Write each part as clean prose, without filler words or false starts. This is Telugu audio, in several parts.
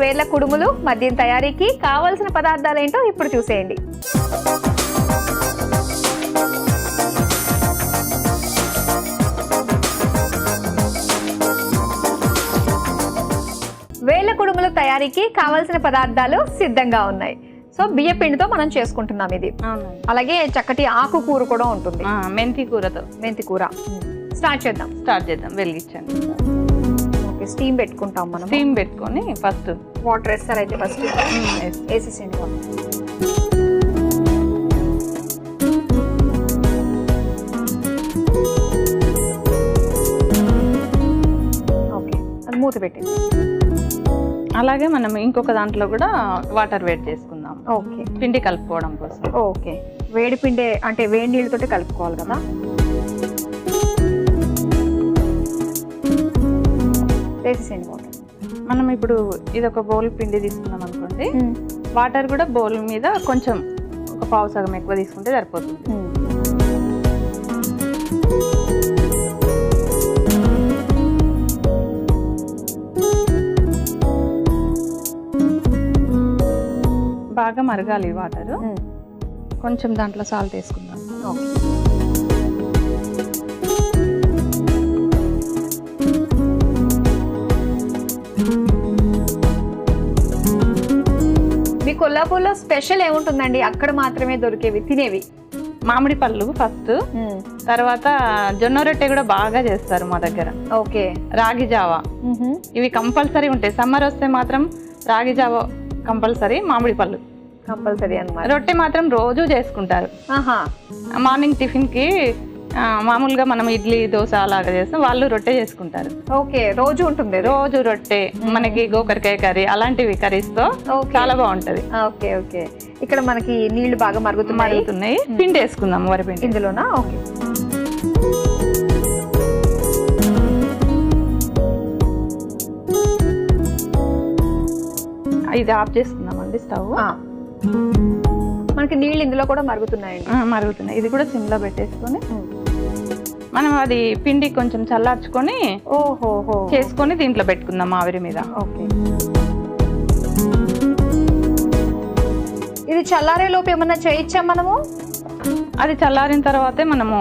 వేర్ల కుడుములు మద్యం తయారీకి కావాల్సిన పదార్థాలు ఏంటో ఇప్పుడు చూసేయండి. వేర్ల కుడుములు తయారీకి కావాల్సిన పదార్థాలు సిద్ధంగా ఉన్నాయి. సో బియ్య పిండితో మనం చేసుకుంటున్నాం ఇది. అలాగే చక్కటి ఆకుకూర కూడా ఉంటుంది, మెంతి కూరతో. మెంతి కూర. స్టార్ట్ చేద్దాం. వెలిగించండి. ఓకే, స్టీమ్ పెట్టుకుంటాం మనం. స్టీమ్ పెట్టుకొని ఫస్ట్ వాటర్ వేస్తారు. అయితే ఫస్ట్ వేసేసేయండి. ఓకే, అది మూత పెట్టింది. అలాగే మనం ఇంకొక దాంట్లో కూడా వాటర్ వేడి చేసుకుందాం. ఓకే, పిండి కలుపుకోవడం కోసం. ఓకే, వేడి పిండి అంటే వేడి నీళ్ళతో కలుపుకోవాలి కదా. వేసేసేయండి వాటర్. మనం ఇప్పుడు ఇది ఒక బౌల్ పిండి తీసుకున్నాం అనుకోండి, వాటర్ కూడా బౌల్ మీద కొంచెం ఒక పావు సగం ఎక్కువ తీసుకుంటే సరిపోతుంది. బాగా మరగాలి వాటర్. కొంచెం దాంట్లో సాల్ట్ వేసుకుందాం. ఓకే, మీ కొల్లాపూర్లో స్పెషల్ ఏముంటుందండి? అక్కడ మాత్రమే దొరికేవి తినేవి. మామిడి పళ్ళు ఫస్ట్, తర్వాత జొన్న రొట్టె కూడా బాగా చేస్తారు మా దగ్గర. ఓకే, రాగి జావా ఇవి కంపల్సరీ ఉంటాయి. సమ్మర్ వస్తే మాత్రం రాగి జావా కంపల్సరీ, మామిడి పళ్ళు కంపల్సరీ అన్నమాట. రొట్టె మాత్రం రోజు చేసుకుంటారు. మార్నింగ్ టిఫిన్ కి మామూలుగా మనం ఇడ్లీ దోశ అలాగా చేస్తాం, వాళ్ళు రొట్టె చేసుకుంటారు. ఓకే, రోజు ఉంటుంది. రోజు రొట్టె, మనకి గోకరకాయ కర్రీ అలాంటివి కర్రీస్ తో చాలా బాగుంటది. ఓకే ఓకే, ఇక్కడ మనకి నీళ్లు బాగా మరుగుతున్నాయి. పిండి వేసుకుందాం, వరిపిండి ఇందులోనా. ఓకే, ఇది ఆఫ్ చేసుకుందామండి స్టవ్. మనకి నీళ్ళు ఇందులో కూడా మరుగుతున్నాయి. ఇది కూడా సిమ్ లో పెట్టేసుకొని మనం అది పిండి కొంచెం చల్లార్చుకొని చేసుకొని దీంట్లో పెట్టుకుందాం ఆవిరి మీద. ఓకే, ఇది చల్లారే లోపు ఏమన్నా చేయొచ్చా మనము? అది చల్లారిన తర్వాతే మనము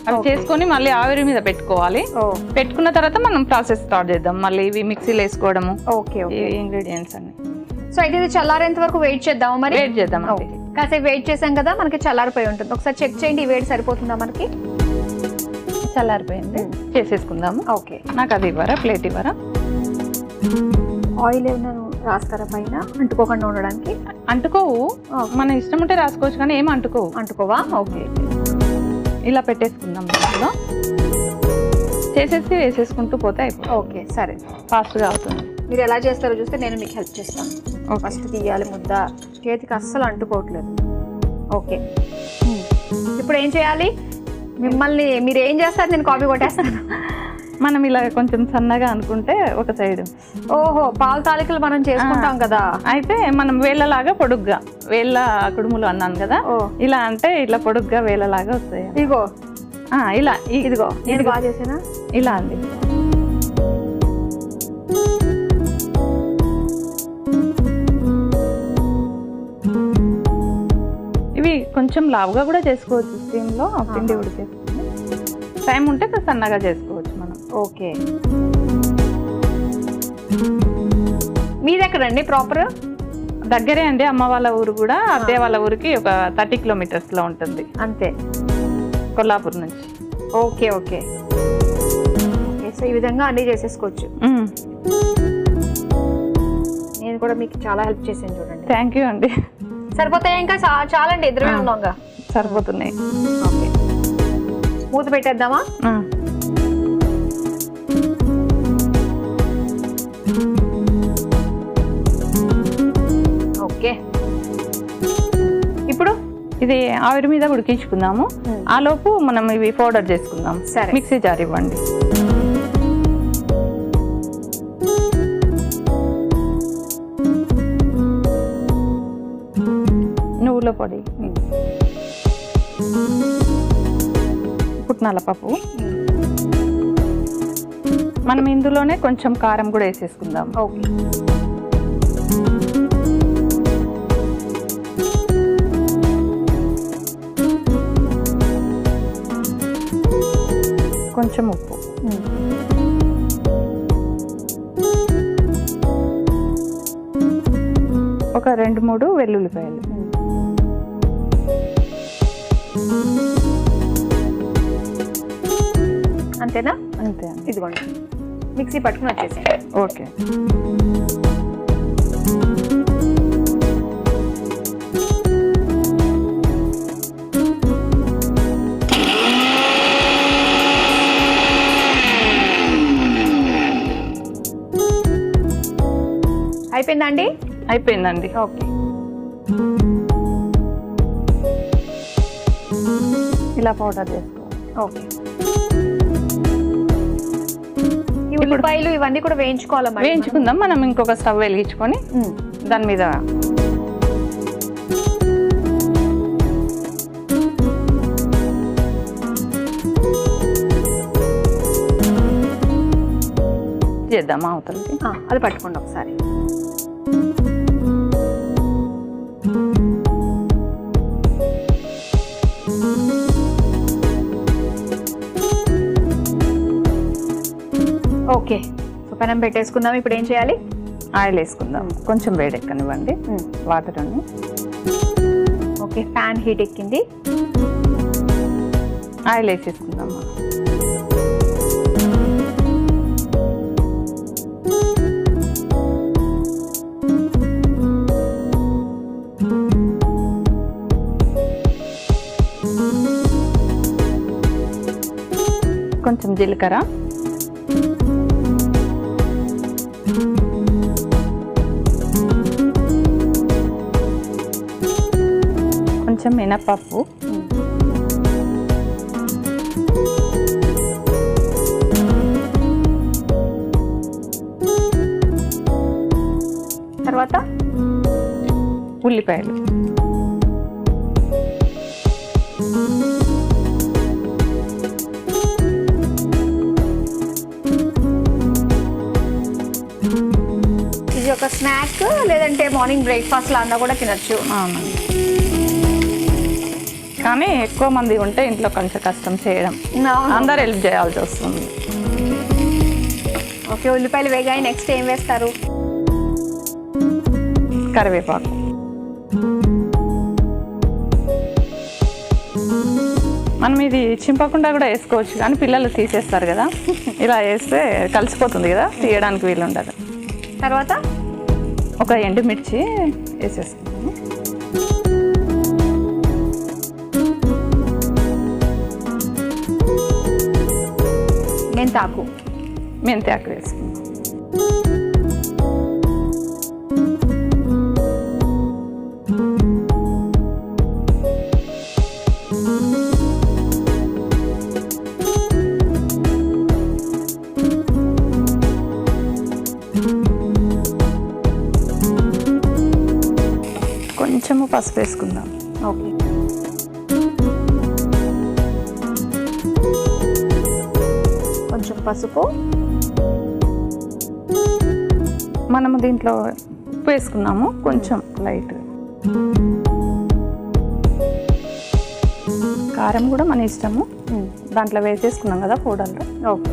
అవి చేసుకొని మళ్ళీ ఆవిరి మీద పెట్టుకోవాలి. పెట్టుకున్న తర్వాత మనం ప్రాసెస్ స్టార్ట్ చేద్దాం. మళ్ళీ ఇవి మిక్సీలో వేసుకోవడము. ఓకే, ఇంగ్రీడియంట్స్ అన్ని. సో అయితే ఇది చల్లారేంత వరకు వెయిట్ చేద్దాం. మరి వెయిట్ చేద్దాం. కాసేపు వెయిట్ చేసాం కదా, మనకి చల్లారిపోయి ఉంటుంది. ఒకసారి చెక్ చేయండి, ఈ వేడి సరిపోతుందా మనకి? చల్లారిపోయింది, చేసేసుకుందాము. ఓకే, నాకు అది ఇవ్వరా, ప్లేట్ ఇవ్వరా? ఆయిల్ ఏమైనా రాస్తారా పైన అంటుకోకుండా ఉండడానికి? అంటుకోవు, మన ఇష్టం ఉంటే రాసుకోవచ్చు, కానీ ఏం అంటుకోవా? ఓకే, ఇలా పెట్టేసుకుందాం. దాంట్లో చేసేసి వేసేసుకుంటూ పోతే అయిపోతుంది. ఓకే, సరే, ఫాస్ట్గా అవుతుంది. మీరు ఎలా చేస్తారో చూస్తే నేను మీకు హెల్ప్ చేస్తాను. ఫస్ట్ తీయాలి ముద్ద, చేతికి అస్సలు అంటుకోవట్లేదు. ఓకే, ఇప్పుడు ఏం చేయాలి? మిమ్మల్ని మీరు ఏం చేస్తారు, నేను కాపీ కొట్టేస్తాను. మనం ఇలా కొంచెం సన్నగా అనుకుంటే ఒక సైడ్. ఓహో, పాలు తాలికలు మనం చేసుకుంటాం కదా, అయితే మనం వేళ్ళలాగా పొడుగ్గా, వేళ్ళ కుడుములు అన్నాను కదా, ఇలా అంటే ఇట్లా పొడుగ్గా వేళ్ళలాగా వస్తాయి. ఇదిగో ఇలా, ఇదిగో నేను బాగా చేసానా? ఇలా అండి. ఇవి కొంచెం లావుగా కూడా చేసుకోవచ్చు. స్టీమ్లో పిండి ఉడికేస్తుంది. టైం ఉంటే సన్నగా చేసుకోవచ్చు మనం. ఓకే, మీది ఎక్కడండి ప్రాపర్? దగ్గరే అండి. అమ్మ వాళ్ళ ఊరు కూడా అత్తయ్య వాళ్ళ ఊరికి ఒక 30 kilometers లో ఉంటుంది అంతే, కొల్లాపూర్ నుంచి. ఓకే ఓకే ఓకే, సో ఈ విధంగా అన్నీ చేసేసుకోవచ్చు. నేను కూడా మీకు చాలా హెల్ప్ చేసాను చూడండి. థ్యాంక్ యూ అండి. సరిపోతాయి ఇంకా? చాలండి, ఇద్దరమే ఉన్నాంగా. సరిపోతున్నాయి. ఓకే, మూత పెట్టేద్దామా? ఓకే, ఇప్పుడు ఇది ఆవిరి మీద ఉడికించుకుందాము. ఆ లోపు మనం ఇవి పౌడర్ చేసుకుందాం. సరే, మిక్సీ జార్ ఇవ్వండి. నువ్వుల పొడి, పుట్నాల పప్పు, మనం ఇందులోనే కొంచెం కారం కూడా వేసేసుకుందాం. ఓకే, కొంచెం ఉప్పు, ఒక 2-3 వెల్లుల్లిపాయలు, అంతేనా? అంతే. ఇదిగోండి మిక్సీ పట్టుకుని వచ్చేసేయండి. ఓకే. అయిపోయిందండి? అయిపోయిందండి. ఓకే. ఇలా పౌడర్ చేసుకోవాలి. ఓకే. ఈ ఉల్లిపాయలు ఇవన్నీ కూడా వేయించుకోవాలా? వేయించుకుందాం. మనం ఇంకొక స్టవ్ వెలిగించుకొని దాని మీద చేద్దామా అవతలకి? అది పట్టుకోండి ఒకసారి. ఓకే. సో పెనం పెట్టేసుకుందాం. ఇప్పుడు ఏం చేయాలి? ఆయిల్ వేసుకుందాం. కొంచెం వేడెక్కనివ్వండి వాటర్ అన్ని. ఓకే, ప్యాన్ హీట్ ఎక్కింది. ఆయిల్ వేసేసుకుందాం. కొంచెం జీలకర్ర, కొంచెం మినపప్పు, తర్వాత ఉల్లిపాయలు, ఇది ఒక స్నాక్ లేదంటే మార్నింగ్ బ్రేక్ఫాస్ట్ లా అన్నా కూడా తినచ్చు. అవునండి. కానీ ఎక్కువ మంది ఉంటే ఇంట్లో కొంచెం కష్టం చేయడం, అందరు హెల్ప్ చేయాల్సి వస్తుంది. ఓకే, ఉల్లిపాయలు వేగాయి. నెక్స్ట్ ఏం వేస్తారు? కరివేపాకు, మనం ఇది చింపకుండా కూడా వేసుకోవచ్చు, కానీ పిల్లలు తీసేస్తారు కదా, ఇలా వేస్తే కలిసిపోతుంది కదా, తీయడానికి వీలు ఉండదు. తర్వాత ఒక ఎండుమిర్చి వేసేసుకుంటాము. మెంతాకు వేసుకుందాం. కొంచెము పసుపు వేసుకుందాం. ఓకే. కొంచెం పసుపు. మనము దీంట్లో ఉప్పు వేసుకున్నాము, కొంచెం లైట్. కారం కూడా మన ఇష్టము, దాంట్లో వేసేసుకున్నాం కదా పౌడర్లో. ఓకే.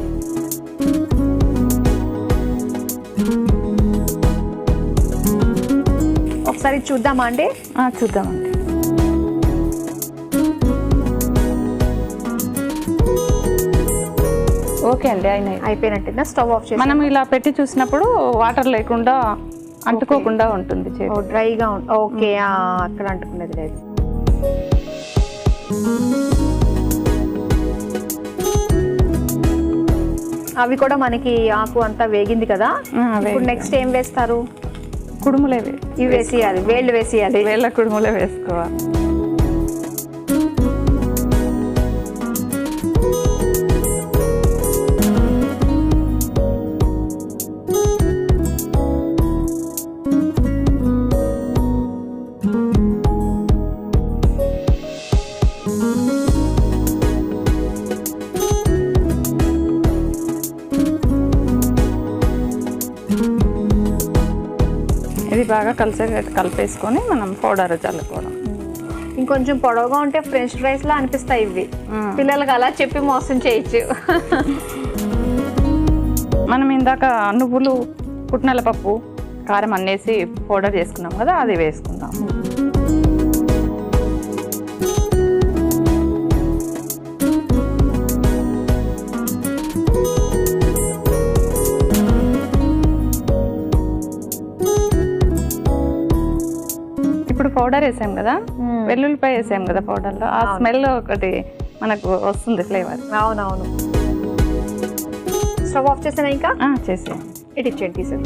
ఒకసారి చూద్దామా అండి? చూద్దామండి. ఓకే అండి, అయిపోయినట్టు. స్టవ్ ఆఫ్ చేసి మనం ఇలా పెట్టి చూసినప్పుడు వాటర్ లేకుండా అంటుకోకుండా ఉంటుంది. డ్రైగా. ఓకే, అక్కడ అంటుకునేది లేదు. అవి కూడా మనకి ఆకు అంతా వేగింది కదా. ఇప్పుడు నెక్స్ట్ ఏం వేస్తారు? కుడుములే ఇవి వేసేయాలి, వేళ్ళు వేసేయాలి. వేళ్ళ కుడుములే వేసుకోవాలి. ఇది బాగా కలిపేసుకొని మనం పౌడర్ చల్లుకోవడం. ఇంకొంచెం పొడవుగా ఉంటే ఫ్రెంచ్ ఫ్రైస్ లా అనిపిస్తాయి ఇవి. పిల్లలకి అలా చెప్పి మోసం చేయొచ్చు. మనం ఇందాక నువ్వులు, పుట్నాల పప్పు, కారం అన్నేసి పౌడర్ చేసుకున్నాం కదా, అది వేసుకుందాం. ఇప్పుడు పౌడర్ వేసాం కదా, వెల్లుల్లిపాయ వేసాం కదా పౌడర్లో, ఆ స్మెల్ ఒకటి మనకు వస్తుంది ఫ్లేవర్. అవునవును. స్టవ్ ఆఫ్ చేసాను ఇంకా చేసాం. ఇటు ఇచ్చేయండి సార్.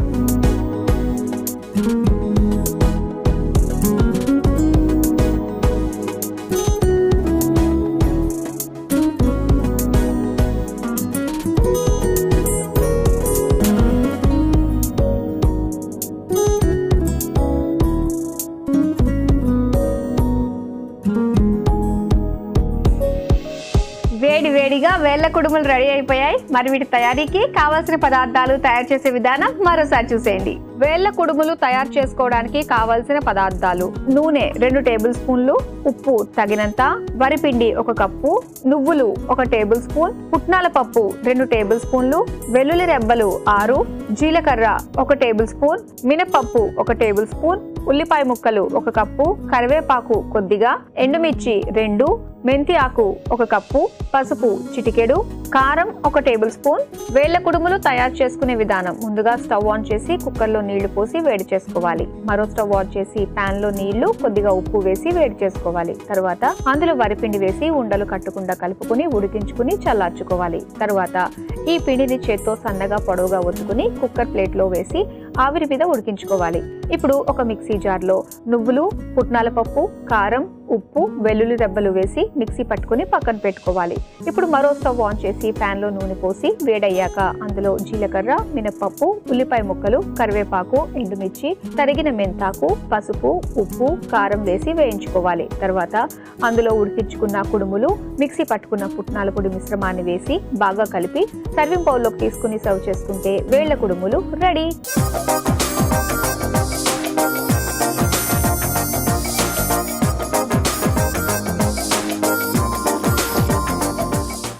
వేడి వేడిగా వేళ్ళ కుడుములు రెడీ అయిపోయాయి. మరి వీటి తయారీకి కావాల్సిన పదార్థాలు, తయారు చేసే విధానం మరోసారి చూసేయండి. వేళ్ళ కుడుములు తయారు చేసుకోవడానికి కావాల్సిన పదార్థాలు: నూనె 2 టేబుల్ స్పూన్లు, ఉప్పు తగినంత, వరిపిండి 1 కప్పు, నువ్వులు 1 టేబుల్ స్పూన్, పుట్నాల పప్పు 2 టేబుల్ స్పూన్లు, వెల్లుల్లి రెబ్బలు 6, జీలకర్ర 1 టేబుల్ స్పూన్, మినపప్పు 1 టేబుల్ స్పూన్, ఉల్లిపాయ ముక్కలు 1 కప్పు, కరివేపాకు కొద్దిగా, ఎండుమిర్చి 2, మెంతి ఆకు 1 కప్పు, పసుపు చిటికెడు, కారం 1 టేబుల్ స్పూన్. వేళ్ల కుడుములు తయారు చేసుకునే విధానం: ముందుగా స్టవ్ ఆన్ చేసి కుక్కర్లో నీళ్లు పోసి వేడి చేసుకోవాలి. మరో స్టవ్ ఆన్ చేసి పాన్ లో నీళ్లు, కొద్దిగా ఉప్పు వేసి వేడి చేసుకోవాలి. తర్వాత అందులో వరిపిండి వేసి ఉండలు కట్టకుండా కలుపుకుని ఉడికించుకుని చల్లార్చుకోవాలి. తర్వాత ఈ పిండిని చేత్తో సన్నగా పొడవుగా ఒత్తుకుని కుక్కర్ ప్లేట్ లో వేసి ఆవిరి మీద ఉడికించుకోవాలి. ఇప్పుడు ఒక మిక్సీ జార్ లో నువ్వులు, పుట్నాల పప్పు, కారం, ఉప్పు, వెల్లుల్లి రెబ్బలు వేసి మిక్సీ పట్టుకుని పక్కన పెట్టుకోవాలి. ఇప్పుడు మరో స్టవ్ ఆన్ చేసి పాన్ లో నూనె పోసి వేడయ్యాక అందులో జీలకర్ర, మినపప్పు, ఉల్లిపాయ ముక్కలు, కరివేపాకు, ఎండుమిర్చి, తరిగిన మెంతాకు, పసుపు, ఉప్పు, కారం వేసి వేయించుకోవాలి. తర్వాత అందులో ఉడికించుకున్న కుడుములు, మిక్సీ పట్టుకున్న పుట్నాల పొడి మిశ్రమాన్ని వేసి బాగా కలిపి సర్వింగ్ బౌల్లోకి తీసుకుని సర్వ్ చేసుకుంటే వేళ్ల కుడుములు రెడీ.